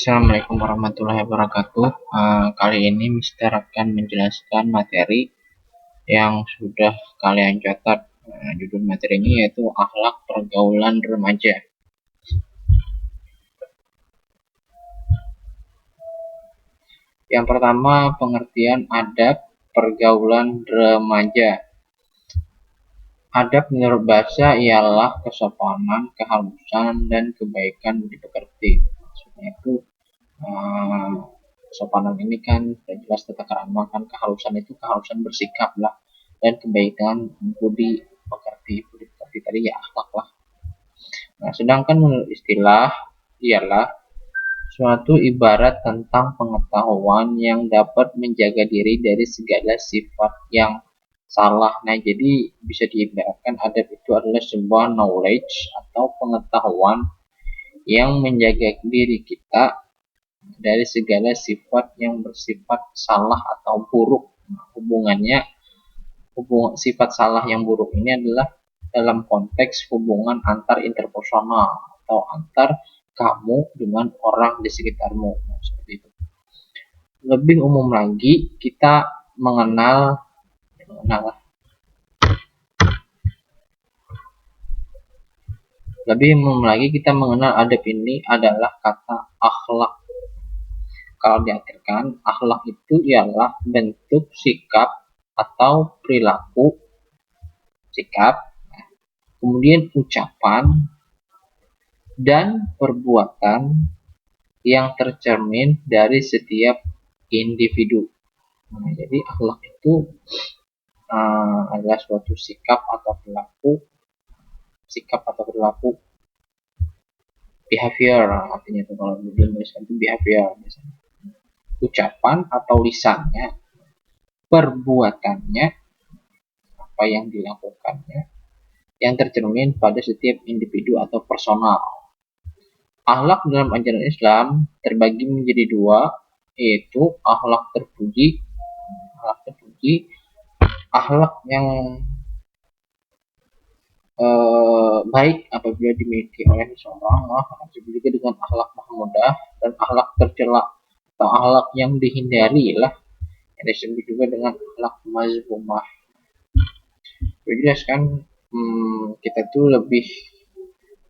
Assalamualaikum warahmatullahi wabarakatuh. Kali ini Mister akan menjelaskan materi yang sudah kalian catat. Judul materinya yaitu akhlak pergaulan remaja. Yang pertama, pengertian adab pergaulan remaja. Adab menurut bahasa ialah kesopanan, kehalusan, dan kebaikan budi pekerti. Maksudnya itu kesopanan ini kan sudah jelas tata krama, kan kehalusan itu kehalusan bersikap lah, dan kebaikan budi pekerti tadi ya akhlak lah. Nah, sedangkan menurut istilah ialah suatu ibarat tentang pengetahuan yang dapat menjaga diri dari segala sifat yang salah. Nah, jadi bisa diibaratkan adab itu adalah sebuah knowledge atau pengetahuan yang menjaga diri kita dari segala sifat yang bersifat salah atau buruk. Nah, sifat salah yang buruk ini adalah dalam konteks hubungan antar interpersonal atau antar kamu dengan orang di sekitarmu. Nah, seperti itu. Lebih umum lagi, kita mengenal adab ini adalah kata akhlak. Kalau diartikan, akhlak itu ialah bentuk sikap atau perilaku kemudian ucapan dan perbuatan yang tercermin dari setiap individu. Nah, jadi akhlak itu adalah suatu sikap atau perilaku behavior, artinya itu kalau di Indonesia itu behavior misalnya. Ucapan atau lisannya, perbuatannya, apa yang dilakukannya, yang tercermin pada setiap individu atau personal. Akhlak dalam ajaran Islam terbagi menjadi dua, yaitu akhlak terpuji, akhlak yang baik apabila dimiliki oleh seseorang, juga dengan akhlak mahmudah, dan akhlak tercela atau akhlak yang dihindari lah, yang disebut juga dengan akhlak mazmumah. Jelaskan kita tuh lebih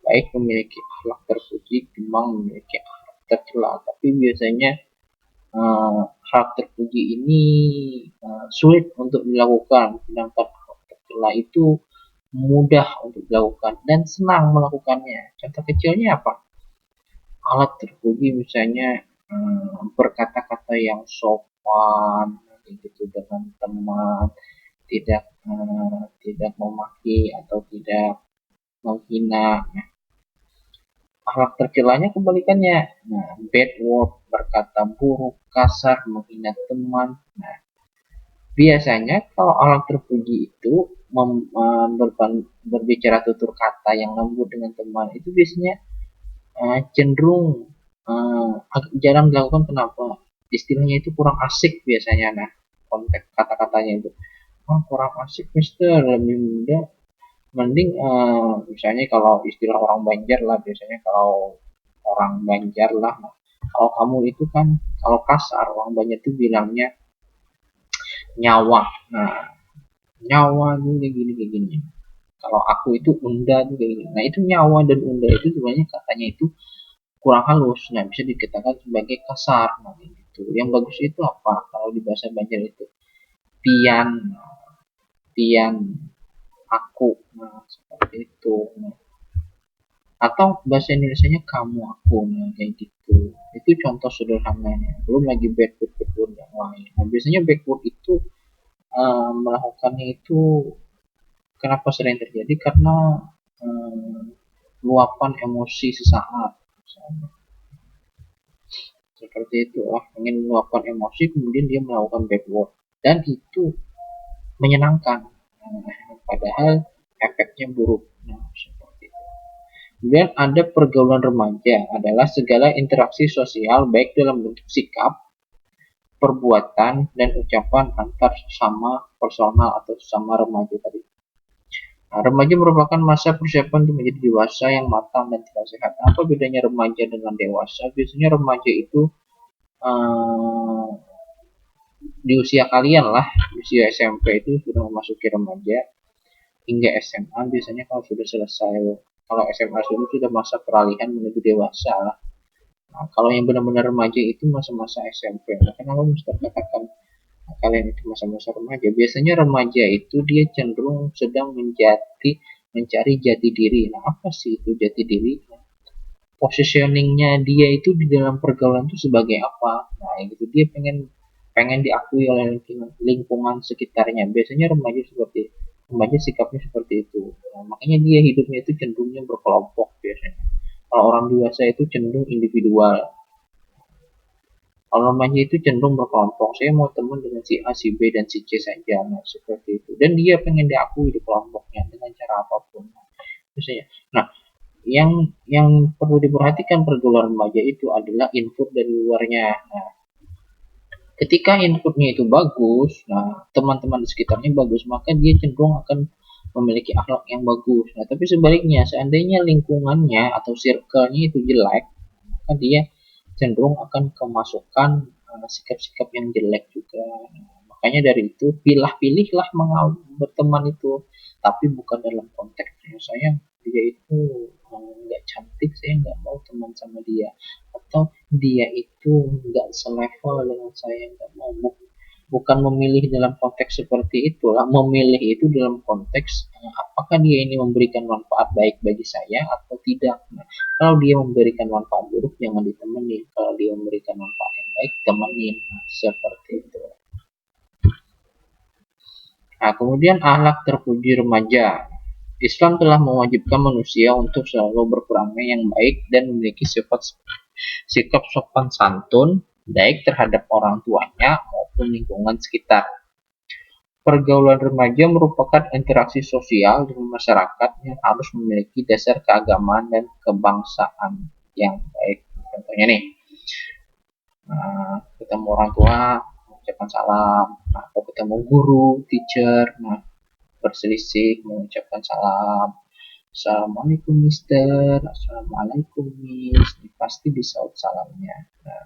baik memiliki akhlak terpuji ketimbang memiliki akhlak tercela. Tapi biasanya akhlak terpuji ini sulit untuk dilakukan, sedangkan akhlak tercela itu mudah untuk dilakukan dan senang melakukannya. Contoh kecilnya apa? Alat terpuji misalnya berkata-kata yang sopan gitu dengan teman, tidak memaki atau tidak menghina. Nah, akhlak tercelanya kebalikannya. Nah, bad word, berkata buruk, kasar, menghina teman. Nah, biasanya kalau akhlak terpuji itu berbicara tutur kata yang lembut dengan teman, itu biasanya cenderung jarang dilakukan. Kenapa? Istilahnya itu kurang asik biasanya. Nah, konteks kata-katanya itu kurang asik mister, lebih muda mending misalnya kalau istilah orang Banjar lah, biasanya kalau orang Banjar lah, kalau kamu itu kan kalau kasar orang Banjar itu bilangnya nyawa. Nah, nyawa itu kayak gini. Kalau aku itu unda tuh kayak gini. Nah, itu nyawa dan unda itu sebenarnya katanya itu kurang halus. Nah, bisa dikatakan sebagai kasar. Nah, gitu. Yang bagus itu apa? Kalau di bahasa Banjar itu pian, aku. Nah, seperti itu. Nah, atau bahasa Indonesianya kamu aku. Nah, kayak gitu. Itu contoh sederhananya. Belum lagi backward yang lain. Nah, biasanya backward itu melakukannya itu kenapa sering terjadi? Karena luapan emosi sesaat. Misalnya. Seperti itu lah, ingin meluapkan emosi kemudian dia melakukan backward, dan itu menyenangkan, padahal efeknya buruk. Nah, seperti itu. Kemudian ada pergaulan remaja, adalah segala interaksi sosial baik dalam bentuk sikap, perbuatan, dan ucapan antar sesama personal atau sesama remaja tadi. Nah, remaja merupakan masa persiapan untuk menjadi dewasa yang matang dan tidak sehat. Apa bedanya remaja dengan dewasa? Biasanya remaja itu uh, di usia kalian lah, di usia SMP itu sudah memasuki remaja hingga SMA. Biasanya kalau sudah selesai, kalau SMA sudah masa peralihan menuju dewasa lah. Nah, kalau yang benar-benar remaja itu masa-masa SMP. Nah, kenapa Mister katakan kalian itu masa-masa remaja? Biasanya remaja itu dia cenderung sedang mencari jati diri. Nah, apa sih itu jati diri? Positioningnya dia itu di dalam pergaulan itu sebagai apa? Nah, itu dia pengen pengen diakui oleh lingkungan sekitarnya. Biasanya remaja sikapnya seperti itu. Nah, makanya dia hidupnya itu cenderungnya berkelompok biasanya. Kalau orang dewasa itu cenderung individual. Kalau remaja itu cenderung berkelompok. Saya mau teman dengan si A, si B, dan si C saja. Nah, seperti itu. Dan dia pengen diakui di kelompoknya dengan cara apapun. Misalnya. Nah, yang perlu diperhatikan pergaulan remaja itu adalah input dari luarnya. Nah, ketika inputnya itu bagus, nah teman-teman di sekitarnya bagus, maka dia cenderung akan memiliki akhlak yang bagus. Nah, tapi sebaliknya, seandainya lingkungannya atau circle-nya itu jelek, maka dia cenderung akan kemasukan sikap-sikap yang jelek juga. Makanya dari itu pilihlah berteman itu, tapi bukan dalam konteksnya saya dia itu nggak cantik, saya nggak mau teman sama dia, atau dia itu nggak selevel dengan saya, nggak mau. Bukan memilih dalam konteks seperti itulah, memilih itu dalam konteks apakah dia ini memberikan manfaat baik bagi saya atau tidak. Nah, kalau dia memberikan manfaat buruk jangan ditemenin, kalau dia memberikan manfaat yang baik temenin. Nah, seperti itu. Nah, kemudian akhlak terpuji remaja. Islam telah mewajibkan manusia untuk selalu berperangai yang baik dan memiliki sikap sopan santun baik terhadap orang tuanya maupun lingkungan sekitar. Pergaulan remaja merupakan interaksi sosial dengan masyarakat yang harus memiliki dasar keagamaan dan kebangsaan yang baik. Contohnya nih, ketemu orang tua, mengucapkan salam, atau ketemu guru, teacher, berselisih, mengucapkan salam. Assalamualaikum Mister, Assalamualaikum Miss, pasti disaut salamnya. Nah,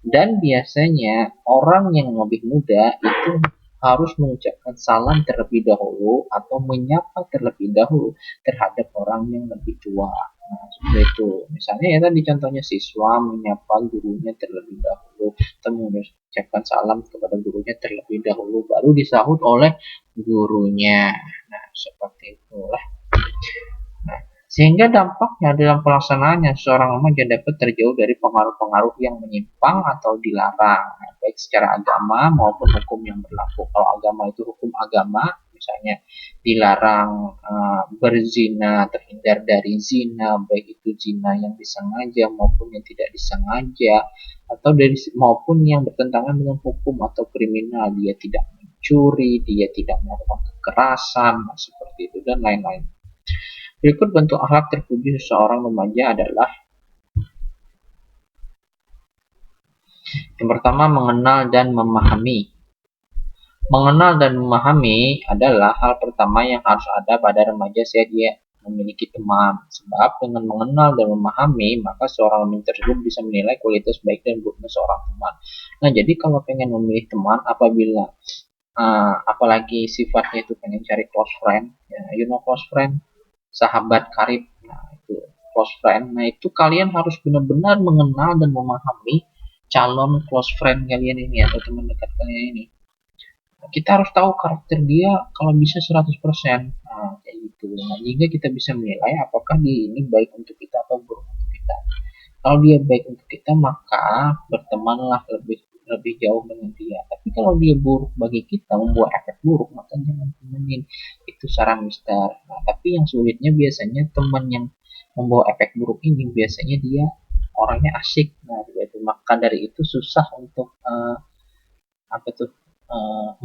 dan biasanya orang yang lebih muda itu harus mengucapkan salam terlebih dahulu atau menyapa terlebih dahulu terhadap orang yang lebih tua. Nah, seperti itu. Misalnya ya tadi contohnya siswa menyapa gurunya terlebih dahulu, atau mengucapkan salam kepada gurunya terlebih dahulu, baru disahut oleh gurunya. Nah, seperti itulah. Nah, sehingga dampaknya dalam pelaksanaannya seorang remaja dapat terjauh dari pengaruh-pengaruh yang menyimpang atau dilarang, baik secara agama maupun hukum yang berlaku. Kalau agama itu hukum agama, misalnya dilarang berzina, terhindar dari zina, baik itu zina yang disengaja maupun yang tidak disengaja, atau maupun yang bertentangan dengan hukum atau kriminal, dia tidak mencuri, dia tidak melakukan kekerasan, seperti itu dan lain-lain. Berikut bentuk akhlak terpuji seseorang remaja adalah: yang pertama, mengenal dan memahami. Mengenal dan memahami adalah hal pertama yang harus ada pada remaja saat dia memiliki teman. Sebab dengan mengenal dan memahami, maka seorang remaja tersebut bisa menilai kualitas baik dan buruknya seorang teman. Nah, jadi kalau pengen memilih teman, apabila apalagi sifatnya itu pengen cari close friend, ya, close friend, sahabat karib, nah itu close friend. Nah, itu kalian harus benar-benar mengenal dan memahami calon close friend kalian ini atau teman dekat kalian ini. Nah, kita harus tahu karakter dia kalau bisa 100%. Nah, kayak gitu. Nah, hingga kita bisa menilai apakah dia ini baik untuk kita atau buruk untuk kita. Kalau dia baik untuk kita, maka bertemanlah lebih lebih jauh dengan dia. Tapi kalau dia buruk bagi kita, membuat efek buruk, maka jangan temenin. Itu saran Mister. Nah, tapi yang sulitnya biasanya teman yang membawa efek buruk ini biasanya dia orangnya asik. Nah, itu maka dari itu susah untuk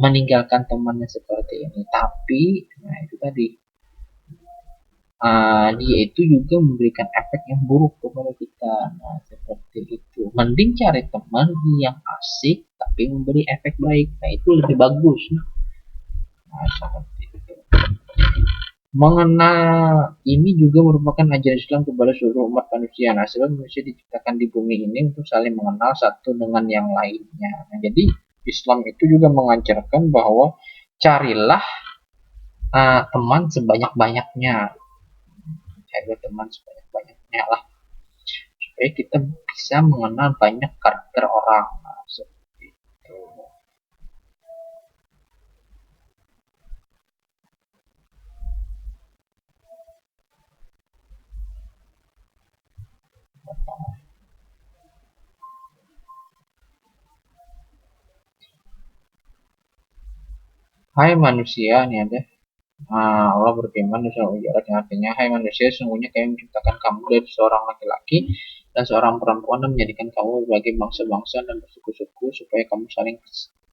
meninggalkan temannya seperti ini. Tapi nah itu tadi, dia itu juga memberikan efek yang buruk kepada kita. Nah, seperti itu. Mending cari teman yang asik tapi memberi efek baik. Nah, itu lebih bagus. Nah, seperti itu. Mengenal ini juga merupakan ajaran Islam kepada seluruh umat manusia. Nah, sebab manusia diciptakan di bumi ini untuk saling mengenal satu dengan yang lainnya. Nah, jadi Islam itu juga mengajarkan bahwa carilah teman sebanyak-banyaknya. Carilah teman sebanyak-banyaknya lah, supaya kita bisa mengenal banyak karakter orang. Nah, seperti itu. Hai manusia, nih ada. Allah berfirman di surah Hujurat yang artinya, hai manusia, sungguhnya kami menciptakan kamu dari seorang laki-laki dan seorang perempuan dan menjadikan kamu berbagai bangsa-bangsa dan bersuku-suku supaya kamu saling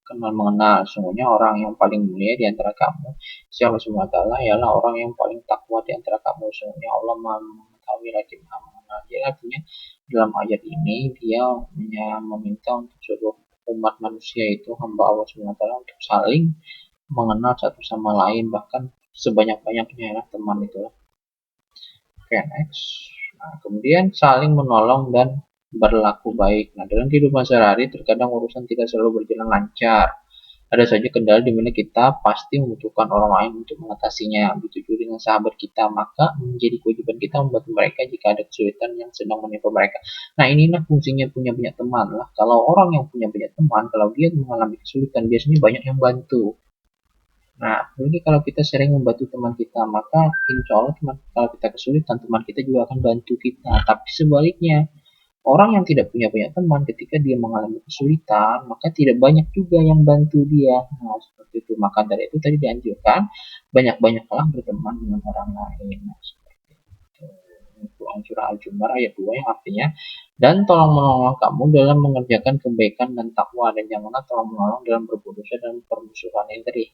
kenal mengenal. Sungguhnya orang yang paling mulia di antara kamu, si Allah Subhanahu wa taala, ialah orang yang paling takwa di antara kamu. Sungguhnya Allah Maha mengetahui lagi Maha mengenal. Jadi artinya dalam ayat ini dia meminta untuk seluruh umat manusia itu hamba Allah Subhanahu wa taala untuk saling mengenal satu sama lain, bahkan sebanyak-banyaknya ya teman itu. Oke, next. Nah, kemudian saling menolong dan berlaku baik. Nah, dalam kehidupan sehari-hari terkadang urusan tidak selalu berjalan lancar. Ada saja kendala di mana kita pasti membutuhkan orang lain untuk mengatasinya. Begitu juga dengan sahabat kita, maka menjadi kewajiban kita membantu mereka jika ada kesulitan yang sedang menimpa mereka. Nah, inilah fungsinya punya banyak teman lah. Kalau orang yang punya banyak teman, kalau dia mengalami kesulitan, biasanya banyak yang bantu. Nah, jadi kalau kita sering membantu teman kita, maka insya Allah kalau kita kesulitan, teman kita juga akan bantu kita. Tapi sebaliknya, orang yang tidak punya banyak teman, ketika dia mengalami kesulitan, maka tidak banyak juga yang bantu dia. Nah, seperti itu. Maka dari itu tadi dianjurkan, banyak-banyaklah berteman dengan orang lain. Nah, seperti itu. Quran surah Al-Jum'ah ayat 2 yang artinya, dan tolong menolong kamu dalam mengerjakan kebaikan dan takwa, dan janganlah tolong menolong dalam berbuat dosa dan permusuhan. Ini tadi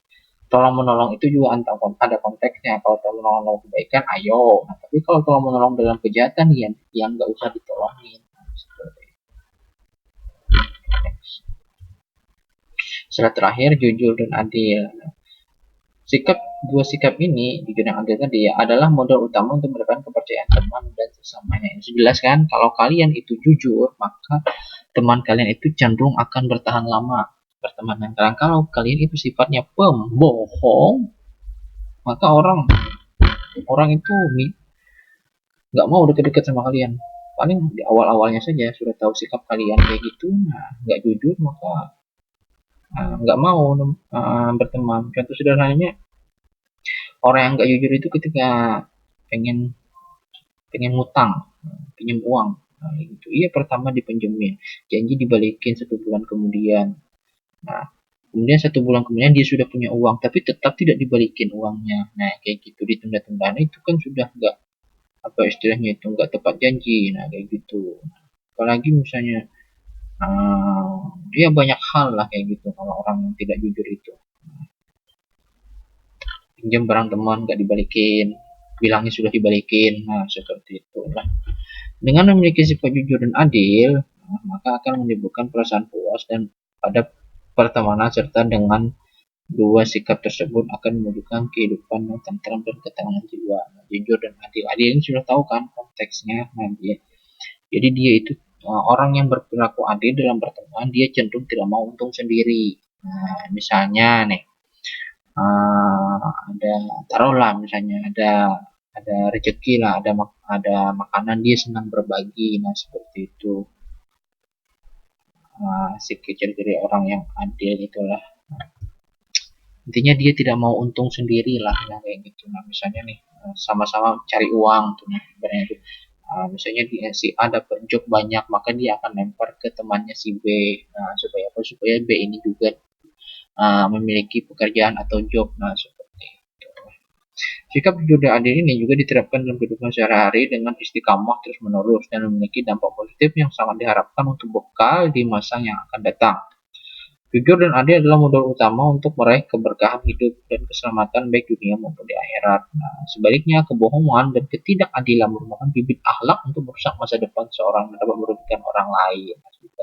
tolong menolong itu juga ada konteksnya. Kalau tolong menolong dalam kebaikan, ayo. Nah, tapi kalau tolong menolong dalam kejahatan, yang nggak usah ditolongin. Nah, setelah terakhir, jujur dan adil. Dua sikap ini, jujur dan adil tadi ya, adalah modal utama untuk mendapatkan kepercayaan teman dan sesamanya. Ini jelas kan, kalau kalian itu jujur, maka teman kalian itu cenderung akan bertahan lama pertemanan kalian. Kalau kalian itu sifatnya pembohong, maka orang itu nggak mau deket-deket sama kalian. Paling di awal-awalnya saja sudah tahu sikap kalian kayak gitu, nah nggak jujur, maka nggak mau berteman. Contoh sederhananya, orang yang nggak jujur itu ketika pengen pengen ngutang, pinjam uang, nah, gitu. Iya, pertama dipinjemin, janji dibalikin 1 bulan kemudian. Nah, kemudian 1 bulan kemudian dia sudah punya uang, tapi tetap tidak dibalikin uangnya. Nah, kayak gitu ditunda-tunda. Nah, itu kan sudah nggak, apa istilahnya itu, nggak tepat janji. Nah, kayak gitu. Apalagi misalnya, ya banyak hal lah kayak gitu kalau orang yang tidak jujur itu. Pinjam barang teman nggak dibalikin, bilangnya sudah dibalikin. Nah, seperti itu lah. Dengan memiliki sifat jujur dan adil, maka akan menimbulkan perasaan puas dan pada pertemanan, serta dengan dua sikap tersebut akan menunjukkan kehidupan yang tentram dan ketenangan jiwa. Nah, jujur dan adil. Adil ini sudah tahu kan konteksnya. Nah, jadi dia itu orang yang berperilaku adil dalam pertemuan, dia cenderung tidak mau untung sendiri. Nah, misalnya nih, ada, taruhlah misalnya ada rezeki lah, ada makanan, dia senang berbagi. Nah, seperti itu. Ciri-ciri orang yang adil itulah. Intinya dia tidak mau untung sendiri lah, nah, kayak gitu. Nah, misalnya nih, sama-sama cari uang tuh, nah, itu. Misalnya si A dapat job banyak, maka dia akan lempar ke temannya si B. Nah, supaya apa? Supaya B ini juga memiliki pekerjaan atau job. Nah, seperti itu. Sikap jujur dan adil ini juga diterapkan dalam kehidupan sehari-hari dengan istiqamah terus menerus dan memiliki dampak positif yang sangat diharapkan untuk bekal di masa yang akan datang. Jujur dan adil adalah modal utama untuk meraih keberkahan hidup dan keselamatan baik dunia maupun di akhirat. Nah, sebaliknya, kebohongan dan ketidakadilan merupakan bibit akhlak untuk merusak masa depan seorang dan dapat merugikan orang lain.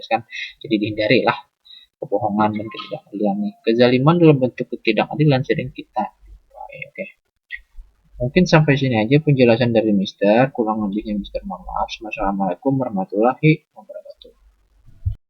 Kan? Jadi dihindarilah kebohongan dan ketidakadilan. Kezaliman dalam bentuk ketidakadilan sering kita. Oke. Mungkin sampai sini aja penjelasan dari Mister. Kurang lebihnya Mister mohon maaf. Wassalamualaikum warahmatullahi wabarakatuh.